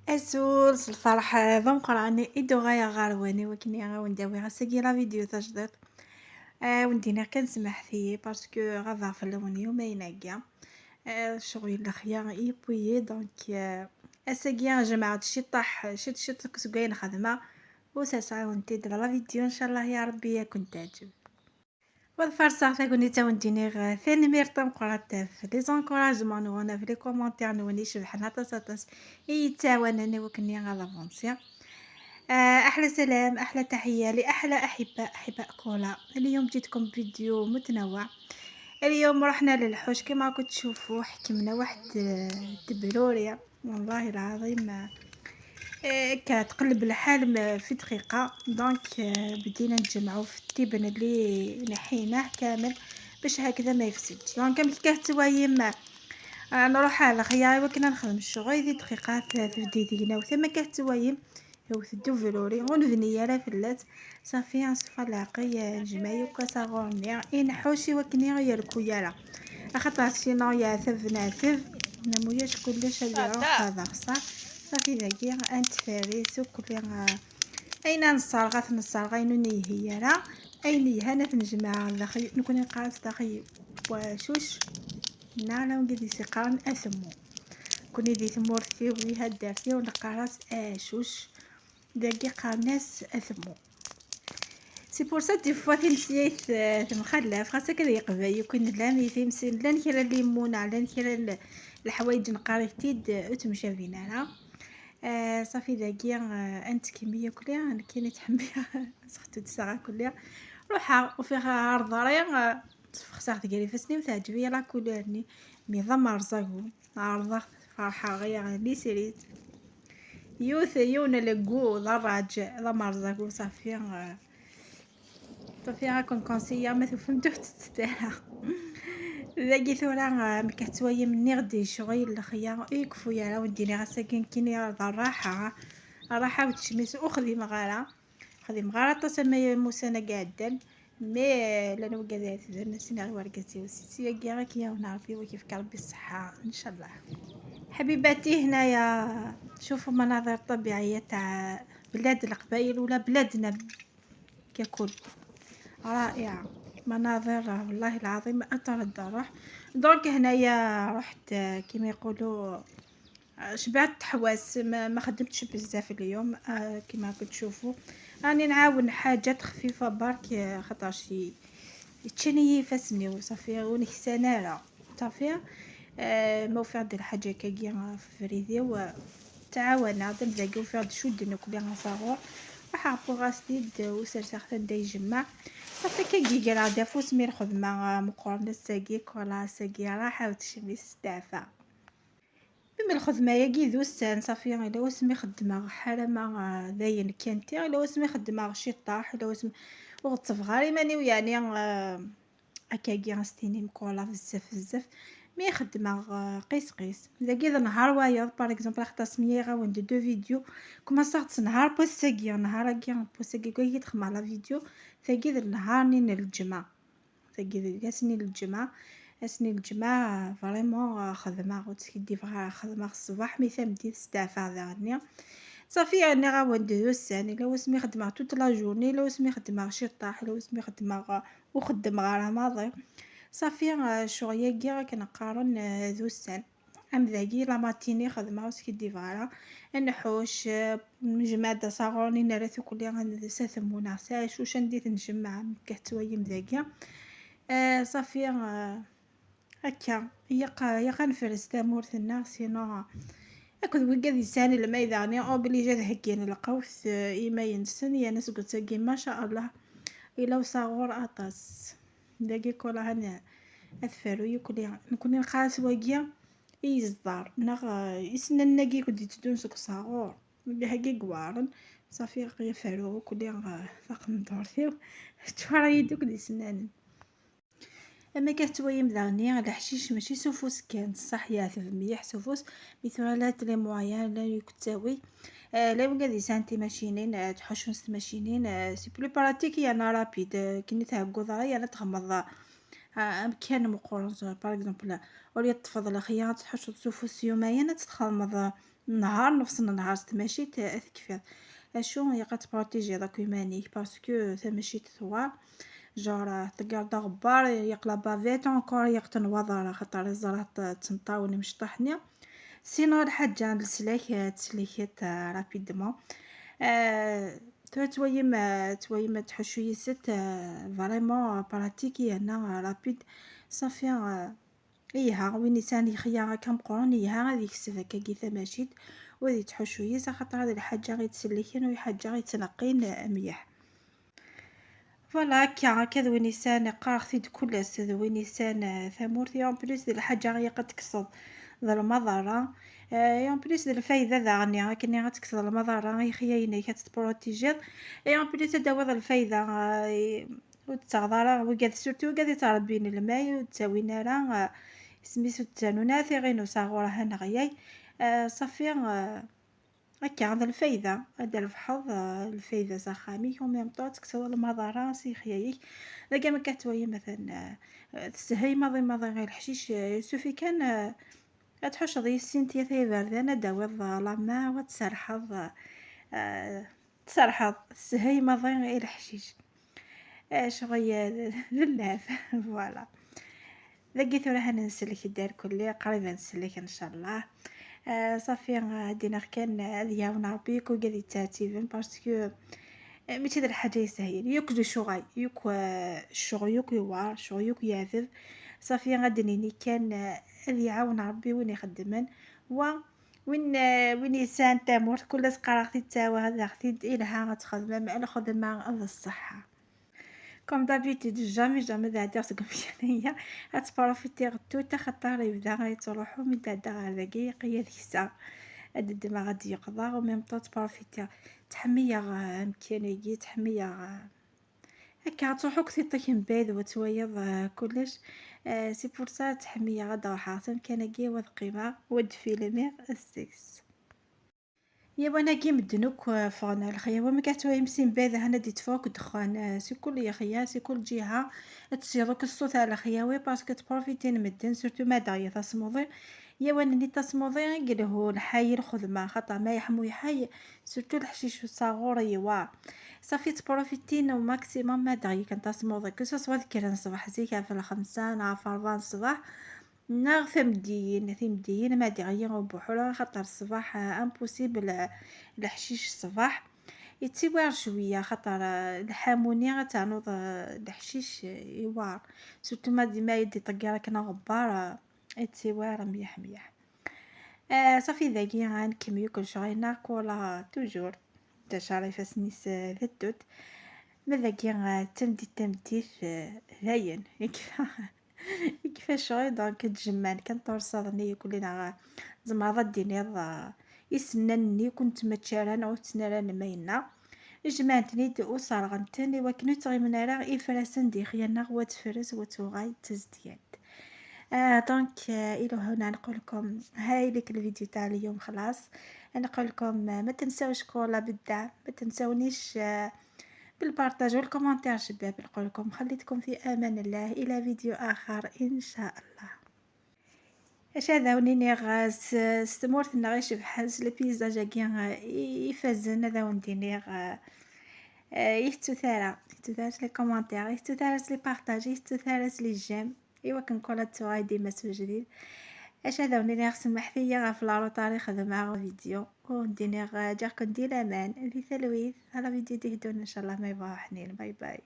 أسولس الفرحة ضمق راني إدو غاية غارواني وكني غاونداوي غاساكي لا فيديو تجديد وندينا كنسمح فيه باسكو غاضع في اللوني وما ينقى شغل الخيار يبوي دونك اساكي جماعة شي طاح شي كسكاين خدمة وساسا ونتدرا لا فيديو ان شاء الله يا ربي يكون تعجب والفرصة تكوني تاونديني ثاني ميرطم قرات في لي زونكوراجمون وانا في لي كومونتير نوني شبحنا طاس يتعاونني وكني غادافونسيا. احلى سلام احلى تحية لاحلى احباء كولا. اليوم جيتكم فيديو متنوع. اليوم رحنا للحوش كما كنت تشوفوا حكمنا واحد دبلوريا والله العظيم كتقلب الحال في دقيقة دونك بدينا نجمعو في التبن اللي نحيناه كامل باش هكذا ما يفسدش دونك ملي كتوايم نروح على الخيار وكنا نخدم الشغل ذي دقيقات في ديدينا وثم كتوايم وثدو فلوري ونفني راه فلات صافي نصفى العقي نجمعي وكساغورني ينحوشي وكني يركو يالا خاطر سينو يا ثف نموياش كلش اليوم هذا صح صافي ذاكي انت فارس وكل اين نصار غينو نيهي راه اين هنا في نجمع الاخي نكون قارص داخي وشوش نانا ونقدي سيقارن اثمو كوني دي ثمورتي ويها دارتي ونقارص اشوش داكي قارناس اثمو سي بور سا دي فوا تنسيت تمخلف خاصك كذا يقبل يكون لامي تمسي لان كيرا ليمون لان كيرا الحوايج نقاري تيد تمشى فينا صافي داكيا انت كميه كلها كاين تحميها سختو تساغا كلها روحها وفيها عرض راه تفخساغ تقري فسني وتعجبي لا كولورني مي ضمر زاكو عرضه فرحه غير لي سيريت يوث يونا لقو ضراج ضمر زاكو صافي صافي راكم كونسيا ما فهمتو تستاهل لاقي ثورا مكتويه مني غدي شغل الخيار يكفو يا وديني غساكن كيني الراحه الراحه وتشمس وخذي مغاره خذي مغاره تسمى موسى انا قاعدن مي لانه قاعده نسينا ورقتي وسيتي كاع يا ونعرفي وكيف ربي الصحه ان شاء الله حبيباتي. هنايا شوفوا مناظر طبيعيه تاع بلاد القبائل ولا بلادنا ككل رائعة مناظر والله العظيم أطرد روح دونك هنايا رحت كيما يقولوا شبعت حواس ما خدمتش بزاف اليوم كيما كتشوفوا راني نعاون حاجات خفيفة برك خاطر شي تشني فاسني وصافي ونكسانه راه صافي ما وفي عند الحاجه كاع في فريدي وتعاونا نزاقو في عند شود نكلي غنصاغو وحابو غاسديد وسرسخت دا يجمع صافي كي راه دافوس مير خدمه مقارنه ساقي كولا ساقي راحه وتشمي ستافا بما الخدمه ياكي دوسان صافي الا واسمي خدمه حاله ما داين كانتي الا واسمي خدمه شي طاح الا واسمي وغتصفغاري ماني ويعني هكاكي غنستيني مكولا بزاف مي خدمه قيس داكي نهار وايض باغ اكزومبل خطا سميه غاوند دو فيديو كما صارت نهار بوساكي نهار كي بوساكي كي تخمع لا فيديو ثاكي النهار نين الجمعه ثاكي جاسني الجمعه فريمون خدمه وتكدي فغا خدمه الصباح مي ثمدي ستافا ذاني صافي يعني غاوند دوسان الا واسمي خدمه توت لا جورني الا واسمي خدمه شي طاح الا واسمي خدمه وخدم غير ماضي صافي شغل كاع كنقارن دوسان ام ذاكي لا ماتيني خدمه وسكدي فوالا نحوش مجماد صاغوني نرثو كلي غنسثمونا ساش واش ندير نجمع كحتويم ذاكي صافي هكا يا غنفرس تامورتنا سينو اكد وكاد يساني لما يداني او بلي جات هكين القوس ايما ينسن يا ناس قلت ما شاء الله الا وصاغور اطاس داكي كلها هنا اثفرو يكلي نكون خاص واقيا يصدر نغ يسنن نقي كنت تدون سك صاغور بهاكي قوارن صافي يفرو كلي فاقم دورتي تفرا يدوك دي سنان اما كتويم ذاني الحشيش ماشي سوفوس كان صح يا 300 سوفوس مثالات لي مويان لا يكتاوي لا وقادي سانتي ماشينين تحوشون ست ماشينين سي بلو براتيك يا انا رابيد كي نتعقو ضايا انا تغمض كان مقورن باغ اكزومبل ولي تفضل خيار تحوش سوفوس يوميا تتخمض النهار نفس النهار تماشيت تكفيض اشو هي كتبروتيجي داك يمانيك باسكو تماشيت ثوار جور تقعد غبار يقلا بافيت اونكور يقتن وضر خاطر الزرات تنطاوني مش طحني سينو الحاجة السلاك تسليكيت رابيدمون تويما تحشو يست فريمون براتيكي هنا رابيد صافي إيها وين إنسان يخيا كم قرون إيها غادي يكسب هكا كي ثماشيت وغادي تحشو يسا خاطر هاد الحاجة غي تسليكين و حاجة غي تنقين مليح فوالا هكا ذو نيسان قارختي كلس ذو نيسان ثمورتي اون بليس ديال الحاجة غي قد تكسب ذا المضرة اون بليس ديال الفايدة ذاغني كني غتكسب المضرة غي خيايني كتبروتيجيض اون بليس هذا هو ذا الفايدة وتغضر وكاد سورتو وكاد تربين الماء وتساوينا راه سميتو التانونات غينو صغورة هنغياي صافي هكا هذا الفايدة هذا الفحوظ الفايدة سخامي و ميم طون تكسب المضرة سي خيايك إذا ما كتويا مثلا تستهي ماضي غير الحشيش يسوفي كان تحوش ضي السنتيا ثي بردانة داوض لما وتسرحض تسرحض تستهي ماضي غير الحشيش شغيا للناف فوالا لقيت راه نسلك الدار كلي قريبا نسلك ان شاء الله صافي غادي كان يعاون ربي كون قادي ترتيبا باسكو ماشي هاد الحاجه يسهل يوك دو شغاي يوك الشغل يوك يوار شغل يوك يعذب صافي غادي نيني كان يعاون ربي وين يخدمن و وين يسان تامور كل قراختي تاوى هذا اختي إلها غتخدم مع الخدمه الصحه كوم دابيتود جامي ذا درتكم هنايا غتبروفيتي غدو خاطر يبدا غيتروحو من بعدا هذاكي قيا ديك الساعه هاد الدماغ غادي يقضى و ميم طون تبروفيتي تحمية مكانيكي تحمية هكا تروحو كتيطيك من بعيد وتويض كلش سي بور سا تحمية غادا روحها مكانيكي واد قيمة واد فيلمير السكس يا وانا كي مدنوك فانا الخيا وما كتوي مسين بعد هنا ديت فوق دخان سي كل يا خيا سي كل جهه تصيرك الصوت على خياوي باسكو تبروفيتي مدن سورتو ما دايا تصمودي يا وانا ني تصمودي قاله الحي الخدمه خاطر ما يحمو يحي سورتو الحشيش الصغور يوا صافي تبروفيتي نو ماكسيموم ما دايا كان تصمودي كسو سوا ذكر الصباح زيك في الخمسة نعرف 4 الصباح ناغ ثمديين ما دغيا وبحورا خاطر الصباح امبوسيبل الحشيش الصباح يتسوار شويه خاطر الحاموني غتعنوض الحشيش يوار سورتو ما ديما يدي طقيرة كنا غبار يتسوار مليح صافي ذاكي غنكملو كل شغل ناكولا توجور تا شريفه سنيس ذتوت ما ذاكي تمديت هاين كيفاش غير دونك تجمعني كنتورصدني كلنا زعما ديني يسننني كنت متشارن او تنران ماينا جمعتني دو صارغنتني وكنت تغي من راه افراسن دي خيانا وتفرس وتوغاي تزدياد دونك الى هنا نقول لكم هاي لك الفيديو تاع اليوم خلاص نقول لكم ما تنساوش كولا بالدعم ما تنساونيش بالبارطاج والكومنتير شباب نقول لكم خليتكم في امان الله الى فيديو اخر ان شاء الله اش هذا ونيني غاس استمرت نغيش بحال البيزاج كاع يفزن هذا ونديني يحتو ثارة لي كومنتير يحتو ثارة لي بارطاج يحتو ثارة لي جيم ايوا كنقول توعي ديما سو جديد اش هذا ونيني غاس محثيه في لارو تاريخ مع فيديو ونديني جاكم دير امان في ثلويث على فيديو تهدون ان شاء الله ما يبغى حنين باي باي.